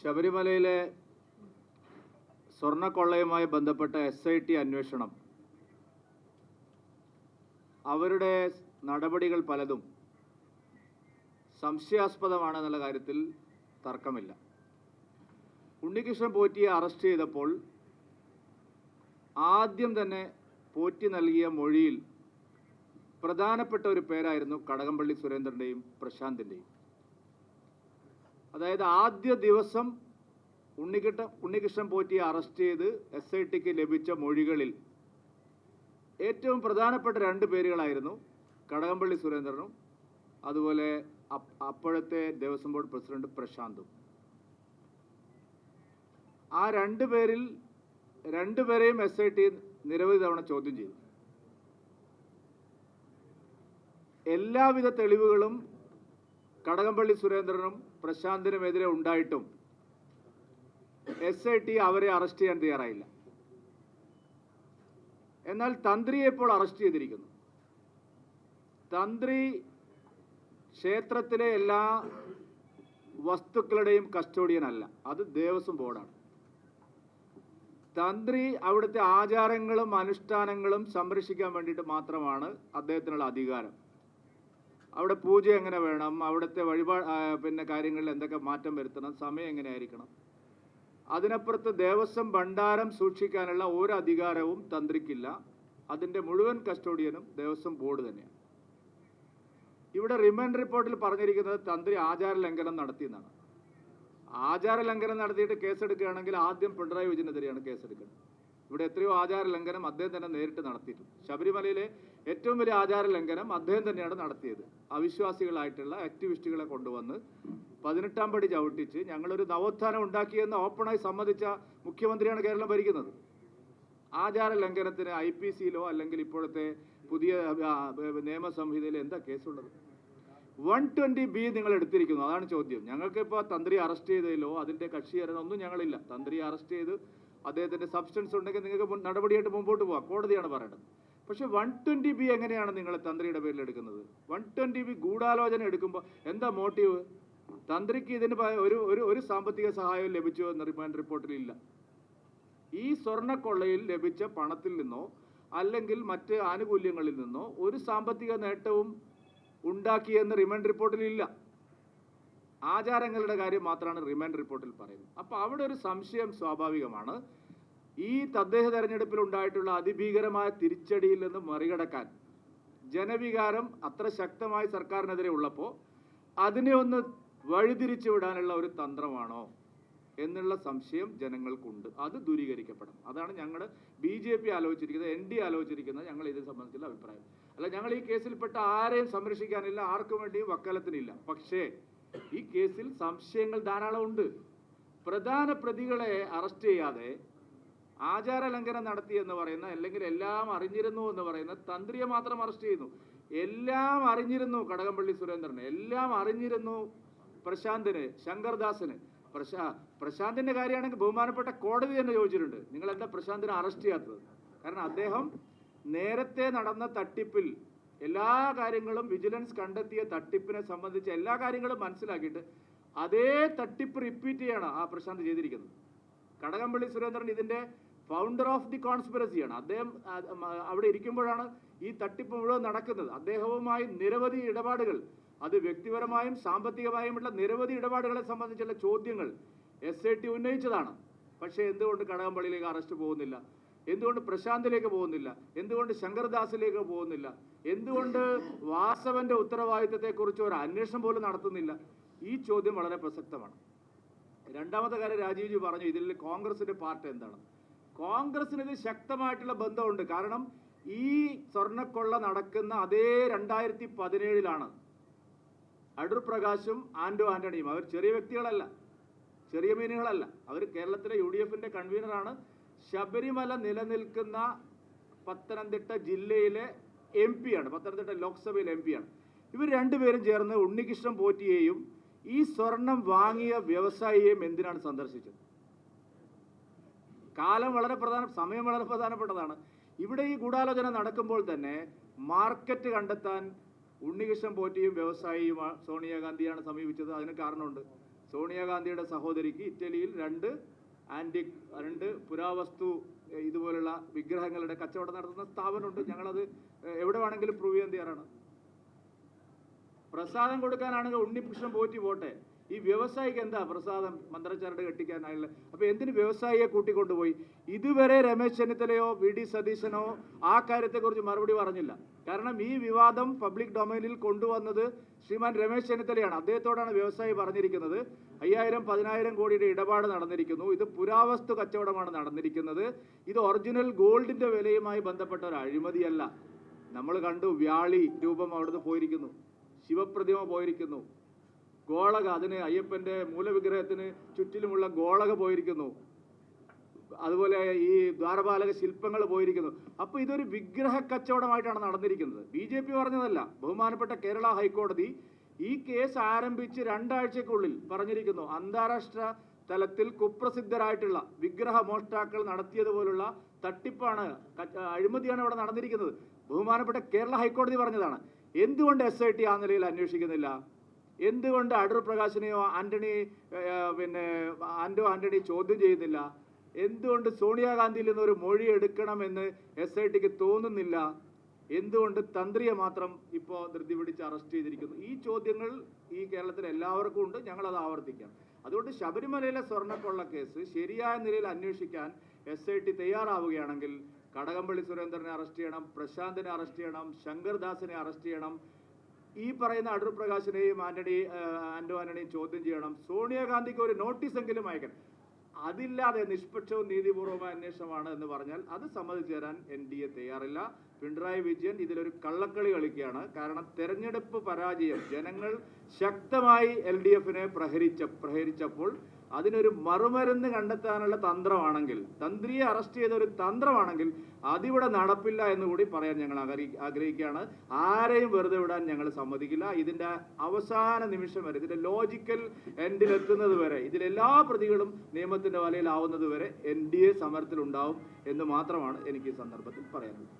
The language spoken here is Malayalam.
ശബരിമലയിലെ സ്വർണ്ണക്കൊള്ളയുമായി ബന്ധപ്പെട്ട SIT അന്വേഷണം, അവരുടെ നടപടികൾ പലതും സംശയാസ്പദമാണെന്നുള്ള കാര്യത്തിൽ തർക്കമില്ല. ഉണ്ണികൃഷ്ണൻ പോറ്റിയെ അറസ്റ്റ് ചെയ്തപ്പോൾ ആദ്യം തന്നെ പോറ്റി നൽകിയ മൊഴിയിൽ പ്രധാനപ്പെട്ട ഒരു പേരായിരുന്നു കടകംപള്ളി സുരേന്ദ്രൻ്റെയും പ്രശാന്തിൻ്റെയും. അതായത് ആദ്യ ദിവസം ഉണ്ണികൃഷ്ണൻ പോറ്റിയെ അറസ്റ്റ് ചെയ്ത് SITക്ക് ലഭിച്ച മൊഴികളിൽ ഏറ്റവും പ്രധാനപ്പെട്ട രണ്ട് പേരുകളായിരുന്നു കടകംപള്ളി സുരേന്ദ്രനും അതുപോലെ അപ്പോഴത്തെ ദേവസ്വം ബോർഡ് പ്രസിഡന്റ് പ്രശാന്തും. ആ രണ്ടുപേരെയും SIT നിരവധി തവണ ചോദ്യം ചെയ്തു. എല്ലാവിധ തെളിവുകളും കടകംപള്ളി സുരേന്ദ്രനും പ്രശാന്തിനുമെതിരെ ഉണ്ടായിട്ടും SIT അവരെ അറസ്റ്റ് ചെയ്യാൻ തയ്യാറായില്ല. എന്നാൽ തന്ത്രിയെ ഇപ്പോൾ അറസ്റ്റ് ചെയ്തിരിക്കുന്നു. തന്ത്രി ക്ഷേത്രത്തിലെ എല്ലാ വസ്തുക്കളുടെയും കസ്റ്റോഡിയൻ അല്ല, അത് ദേവസ്വം ബോർഡാണ്. തന്ത്രി അവിടുത്തെ ആചാരങ്ങളും അനുഷ്ഠാനങ്ങളും സംരക്ഷിക്കാൻ വേണ്ടിയിട്ട് മാത്രമാണ് അദ്ദേഹത്തിനുള്ള അധികാരം. അവിടെ പൂജ എങ്ങനെ വേണം, അവിടുത്തെ കാര്യങ്ങളിൽ എന്തൊക്കെ മാറ്റം വരുത്തണം, സമയം എങ്ങനെയായിരിക്കണം, അതിനപ്പുറത്ത് ദേവസ്വം ഭണ്ഡാരം സൂക്ഷിക്കാനുള്ള ഒരു അധികാരവും തന്ത്രിക്കില്ല. അതിൻ്റെ മുഴുവൻ കസ്റ്റോഡിയനും ദേവസ്വം ബോർഡ് തന്നെയാണ്. ഇവിടെ റിമാൻഡ് റിപ്പോർട്ടിൽ പറഞ്ഞിരിക്കുന്നത് തന്ത്രി ആചാര ലംഘനം നടത്തിയെന്നാണ്. ആചാര ലംഘനം നടത്തിയിട്ട് കേസെടുക്കുകയാണെങ്കിൽ ആദ്യം പിണറായി വിജയനെതിരെയാണ് കേസെടുക്കുന്നത്. ഇവിടെ എത്രയോ ആചാര ലംഘനം അദ്ദേഹം തന്നെ നേരിട്ട് നടത്തിയിട്ടുണ്ട്. ശബരിമലയിലെ ഏറ്റവും വലിയ ആചാര ലംഘനം അദ്ദേഹം തന്നെയാണ് നടത്തിയത്. അവിശ്വാസികളായിട്ടുള്ള ആക്ടിവിസ്റ്റുകളെ കൊണ്ടുവന്ന് 18-ാം പടി ചവിട്ടിച്ച് ഞങ്ങളൊരു നവോത്ഥാനം ഉണ്ടാക്കിയെന്ന് ഓപ്പണായി സമ്മതിച്ച മുഖ്യമന്ത്രിയാണ് കേരളം ഭരിക്കുന്നത്. ആചാര ലംഘനത്തിന് IPCയിലോ അല്ലെങ്കിൽ ഇപ്പോഴത്തെ പുതിയ നിയമസംഹിതയിലോ എന്താ കേസുള്ളത്? 120B നിങ്ങൾ എടുത്തിരിക്കുന്നു, അതാണ് ചോദ്യം. ഞങ്ങൾക്കിപ്പോൾ തന്ത്രി അറസ്റ്റ് ചെയ്തതിലോ അതിൻ്റെ കക്ഷിയേറാനൊന്നും ഞങ്ങളില്ല. തന്ത്രി അറസ്റ്റ് ചെയ്ത് അദ്ദേഹത്തിൻ്റെ സബ്സ്റ്റൻസ് ഉണ്ടെങ്കിൽ നിങ്ങൾക്ക് നടപടിയായിട്ട് മുമ്പോട്ട് പോകാം, കോടതിയാണ് പറയേണ്ടത്. പക്ഷേ 120B എങ്ങനെയാണ് നിങ്ങൾ തന്ത്രിയുടെ പേരിൽ എടുക്കുന്നത്? 120B ഗൂഢാലോചന എടുക്കുമ്പോൾ എന്താ മോട്ടീവ്? തന്ത്രിക്ക് ഇതിന് ഒരു സാമ്പത്തിക സഹായവും ലഭിച്ചോ എന്ന് റിമാൻഡ് റിപ്പോർട്ടിൽ ഇല്ല. ഈ സ്വർണ്ണക്കൊള്ളയിൽ ലഭിച്ച പണത്തിൽ നിന്നോ അല്ലെങ്കിൽ മറ്റ് ആനുകൂല്യങ്ങളിൽ നിന്നോ ഒരു സാമ്പത്തിക നേട്ടവും ഉണ്ടാക്കിയെന്ന് റിമാൻഡ് റിപ്പോർട്ടിൽ ഇല്ല. ആചാരങ്ങളുടെ കാര്യം മാത്രമാണ് റിമാൻഡ് റിപ്പോർട്ടിൽ പറയുന്നത്. അപ്പോൾ അവിടെ ഒരു സംശയം സ്വാഭാവികമാണ്. ഈ തദ്ദേശ തെരഞ്ഞെടുപ്പിൽ ഉണ്ടായിട്ടുള്ള അതിഭീകരമായ തിരിച്ചടിയിൽ നിന്ന് മറികടക്കാൻ ജനവികാരം അത്ര ശക്തമായി സർക്കാരിനെതിരെ ഉള്ളപ്പോൾ അതിനെ ഒന്ന് വഴിതിരിച്ചു വിടാനുള്ള ഒരു തന്ത്രമാണോ എന്നുള്ള സംശയം ജനങ്ങൾക്കുണ്ട്. അത് ദൂരീകരിക്കപ്പെടണം. അതാണ് ഞങ്ങൾ BJP ആലോചിച്ചിരിക്കുന്നത്, ND ആലോചിച്ചിരിക്കുന്നത്. ഞങ്ങൾ ഇതിനെ സംബന്ധിച്ചുള്ള അഭിപ്രായം അല്ല. ഞങ്ങൾ ഈ കേസിൽപ്പെട്ട ആരെയും സംരക്ഷിക്കാനില്ല, ആർക്കും വേണ്ടിയും വക്കാലത്തിനില്ല. പക്ഷേ ഈ കേസിൽ സംശയങ്ങൾ ധാരാളം ഉണ്ട്. പ്രധാന പ്രതികളെ അറസ്റ്റ് ചെയ്യാതെ ആചാര ലംഘനം നടത്തി എന്ന് പറയുന്ന അല്ലെങ്കിൽ എല്ലാം അറിഞ്ഞിരുന്നു എന്ന് പറയുന്ന തന്ത്രിയെ മാത്രം അറസ്റ്റ് ചെയ്യുന്നു. എല്ലാം അറിഞ്ഞിരുന്നു കടകംപള്ളി സുരേന്ദ്രന്, എല്ലാം അറിഞ്ഞിരുന്നു പ്രശാന്തിന്, ശങ്കർദാസിന്. പ്രശാന്തിൻ്റെ കാര്യമാണെങ്കിൽ ബഹുമാനപ്പെട്ട കോടതി തന്നെ ചോദിച്ചിട്ടുണ്ട്, നിങ്ങൾ എന്താ പ്രശാന്തിനെ അറസ്റ്റ് ചെയ്യാത്തത്? കാരണം അദ്ദേഹം നേരത്തെ നടന്ന തട്ടിപ്പിൽ എല്ലാ കാര്യങ്ങളും വിജിലൻസ് കണ്ടെത്തിയ തട്ടിപ്പിനെ സംബന്ധിച്ച എല്ലാ കാര്യങ്ങളും മനസ്സിലാക്കിയിട്ട് അതേ തട്ടിപ്പ് റിപ്പീറ്റ് ചെയ്യാണ് ആ പ്രശാന്ത് ചെയ്തിരിക്കുന്നത്. കടകംപള്ളി സുരേന്ദ്രൻ ഇതിൻ്റെ ഫൗണ്ടർ ഓഫ് ദി കോൺസ്പിറസിയാണ്. അദ്ദേഹം അവിടെ ഇരിക്കുമ്പോഴാണ് ഈ തട്ടിപ്പ് മുഴുവൻ നടക്കുന്നത്. അദ്ദേഹവുമായി നിരവധി ഇടപാടുകൾ, അത് വ്യക്തിപരമായും സാമ്പത്തികമായുമുള്ള നിരവധി ഇടപാടുകളെ സംബന്ധിച്ചുള്ള ചോദ്യങ്ങൾ SIT ഉന്നയിച്ചതാണ്. പക്ഷേ എന്തുകൊണ്ട് കടകംപള്ളിയിലേക്ക് അറസ്റ്റ് പോകുന്നില്ല? എന്തുകൊണ്ട് പ്രശാന്തിലേക്ക് പോകുന്നില്ല? എന്തുകൊണ്ട് ശങ്കർദാസിലേക്ക് പോകുന്നില്ല? എന്തുകൊണ്ട് വാസവന്റെ ഉത്തരവാദിത്തത്തെക്കുറിച്ച് ഒരു അന്വേഷണം പോലും നടത്തുന്നില്ല? ഈ ചോദ്യം വളരെ പ്രസക്തമാണ്. രണ്ടാമത്തെ കാര്യം, രാജീവ്ജി പറഞ്ഞു ഇതിൽ കോൺഗ്രസിന്റെ പാർട്ട് എന്താണ്? കോൺഗ്രസിന് ഇത് ശക്തമായിട്ടുള്ള ബന്ധമുണ്ട്. കാരണം ഈ സ്വർണ്ണക്കൊള്ള നടക്കുന്ന അതേ 2017 അടൂർ പ്രകാശും ആന്റണിയും, അവർ ചെറിയ വ്യക്തികളല്ല, ചെറിയ മീനുകളല്ല. അവർ കേരളത്തിലെ UDFന്റെ കൺവീനറാണ്. ശബരിമല നിലനിൽക്കുന്ന പത്തനംതിട്ട ജില്ലയിലെ MP ആണ്, പത്തനംതിട്ട ലോക്സഭയിലെ MP ആണ്. ഇവർ രണ്ടുപേരും ചേർന്ന് ഉണ്ണികൃഷ്ണൻ പോറ്റിയെയും ഈ സ്വർണം വാങ്ങിയ വ്യവസായിയെയും എന്തിനാണ് സന്ദർശിച്ചത്? സമയം വളരെ പ്രധാനപ്പെട്ടതാണ്. ഇവിടെ ഈ ഗൂഢാലോചന നടക്കുമ്പോൾ തന്നെ മാർക്കറ്റ് കണ്ടെത്താൻ ഉണ്ണികൃഷ്ണൻ പോറ്റിയും വ്യവസായിയും സോണിയാഗാന്ധിയാണ് സമീപിച്ചത്. അതിന് കാരണമുണ്ട്. സോണിയാഗാന്ധിയുടെ സഹോദരിക്ക് ഇറ്റലിയിൽ രണ്ട് പുരാവസ്തു ഇതുപോലുള്ള വിഗ്രഹങ്ങളുടെ കച്ചവടം നടത്തുന്ന സ്ഥാപനമുണ്ട്. ഞങ്ങളത് എവിടെ വേണമെങ്കിലും പ്രൂവ് ചെയ്യാൻ തയ്യാറാണ്. പ്രസാദം കൊടുക്കാനാണെങ്കിൽ ഉണ്ണികൃഷ്ണൻ പോറ്റി പോട്ടെ, ഈ വ്യവസായിക്ക് എന്താ പ്രസാദം മന്ത്രച്ചരട് കെട്ടിക്കാനായുള്ള? അപ്പോൾ എന്തിന് വ്യവസായിയെ കൂട്ടിക്കൊണ്ടുപോയി? ഇതുവരെ രമേശ് ചെന്നിത്തലയോ VD സതീശനോ ആ കാര്യത്തെക്കുറിച്ച് മറുപടി പറഞ്ഞില്ല. കാരണം ഈ വിവാദം പബ്ലിക് ഡൊമൈനിൽ കൊണ്ടുവന്നത് ശ്രീമാൻ രമേശ് ചെന്നിത്തലയാണ്. അദ്ദേഹത്തോടാണ് വ്യവസായി പറഞ്ഞിരിക്കുന്നത് 5000-10,000 കോടിയുടെ ഇടപാട് നടന്നിരിക്കുന്നു, ഇത് പുരാവസ്തു കച്ചവടമാണ് നടന്നിരിക്കുന്നത്, ഇത് ഒറിജിനൽ ഗോൾഡിന്റെ വിലയുമായി ബന്ധപ്പെട്ട ഒരു അഴിമതിയല്ല. നമ്മൾ കണ്ടു, വ്യാളി രൂപം അവിടുന്ന് പോയിരിക്കുന്നു, ശിവപ്രതിമ പോയിരിക്കുന്നു, ഗോളക, അതിന് അയ്യപ്പന്റെ മൂലവിഗ്രഹത്തിന് ചുറ്റിലുമുള്ള ഗോളക പോയിരിക്കുന്നു, അതുപോലെ ഈ ദ്വാരപാലക ശില്പങ്ങൾ പോയിരിക്കുന്നു. അപ്പോൾ ഇതൊരു വിഗ്രഹ കച്ചവടമായിട്ടാണ് നടന്നിരിക്കുന്നത്. BJP പറഞ്ഞതല്ല, ബഹുമാനപ്പെട്ട കേരള ഹൈക്കോടതി ഈ കേസ് ആരംഭിച്ച് 2 ആഴ്ചക്കുള്ളിൽ പറഞ്ഞിരിക്കുന്നു, അന്താരാഷ്ട്ര തലത്തിൽ കുപ്രസിദ്ധരായിട്ടുള്ള വിഗ്രഹ മോഷ്ടാക്കൾ നടത്തിയതുപോലുള്ള തട്ടിപ്പാണ്, അഴിമതിയാണ് ഇവിടെ നടന്നിരിക്കുന്നത്. ബഹുമാനപ്പെട്ട കേരള ഹൈക്കോടതി പറഞ്ഞതാണ്. എന്തുകൊണ്ട് SIT ആ നിലയിൽ അന്വേഷിക്കുന്നില്ല? എന്തുകൊണ്ട് അടൂർ പ്രകാശിനെയോ ആന്റോ ആന്റണി ചോദ്യം ചെയ്യുന്നില്ല? എന്തുകൊണ്ട് സോണിയാഗാന്ധിയിൽ നിന്നൊരു മൊഴി എടുക്കണമെന്ന് SITക്ക് തോന്നുന്നില്ല? എന്തുകൊണ്ട് തന്ത്രിയെ മാത്രം ഇപ്പോൾ ധൃതി പിടിച്ച് അറസ്റ്റ് ചെയ്തിരിക്കുന്നു? ഈ ചോദ്യങ്ങൾ ഈ കേരളത്തിൽ എല്ലാവർക്കും ഉണ്ട്. ഞങ്ങളത് ആവർത്തിക്കാം. അതുകൊണ്ട് ശബരിമലയിലെ സ്വർണ്ണക്കൊള്ള കേസ് ശരിയായ നിലയിൽ അന്വേഷിക്കാൻ SIT തയ്യാറാവുകയാണെങ്കിൽ കടകംപള്ളി സുരേന്ദ്രനെ അറസ്റ്റ് ചെയ്യണം, പ്രശാന്തിനെ അറസ്റ്റ് ചെയ്യണം, ശങ്കർദാസിനെ അറസ്റ്റ് ചെയ്യണം, ഈ പറയുന്ന അടൂർ പ്രകാശിനെയും ആന്റോ ആന്റണിയും ചോദ്യം ചെയ്യണം, സോണിയാഗാന്ധിക്ക് ഒരു നോട്ടീസ് എങ്കിലും അയക്കണം. അതില്ലാതെ നിഷ്പക്ഷവും നീതിപൂർവമായ അന്വേഷണമാണ് എന്ന് പറഞ്ഞാൽ അത് സമ്മതിച്ചു തരാൻ NDA തയ്യാറില്ല. പിണറായി വിജയൻ ഇതിലൊരു കള്ളക്കളി കളിക്കുകയാണ്. കാരണം തെരഞ്ഞെടുപ്പ് പരാജയം ജനങ്ങൾ ശക്തമായി LDFനെ പ്രഹരിച്ചപ്പോൾ അതിനൊരു മറുമരുന്ന് കണ്ടെത്താനുള്ള തന്ത്രമാണെങ്കിൽ, തന്ത്രിയെ അറസ്റ്റ് ചെയ്ത ഒരു തന്ത്രമാണെങ്കിൽ അതിവിടെ നടപ്പില്ല എന്നുകൂടി പറയാൻ ഞങ്ങൾ ആഗ്രഹിക്കുകയാണ്. ആരെയും വെറുതെ വിടാൻ ഞങ്ങൾ സമ്മതിക്കില്ല. ഇതിൻ്റെ അവസാന നിമിഷം വരെ, ഇതിൻ്റെ ലോജിക്കൽ എൻഡിലെത്തുന്നത് വരെ, ഇതിലെല്ലാ പ്രതികളും നിയമത്തിൻ്റെ വലയിലാവുന്നത് വരെ NDA സമരത്തിലുണ്ടാവും എന്ന് മാത്രമാണ് എനിക്ക് ഈ സന്ദർഭത്തിൽ പറയാനുള്ളത്.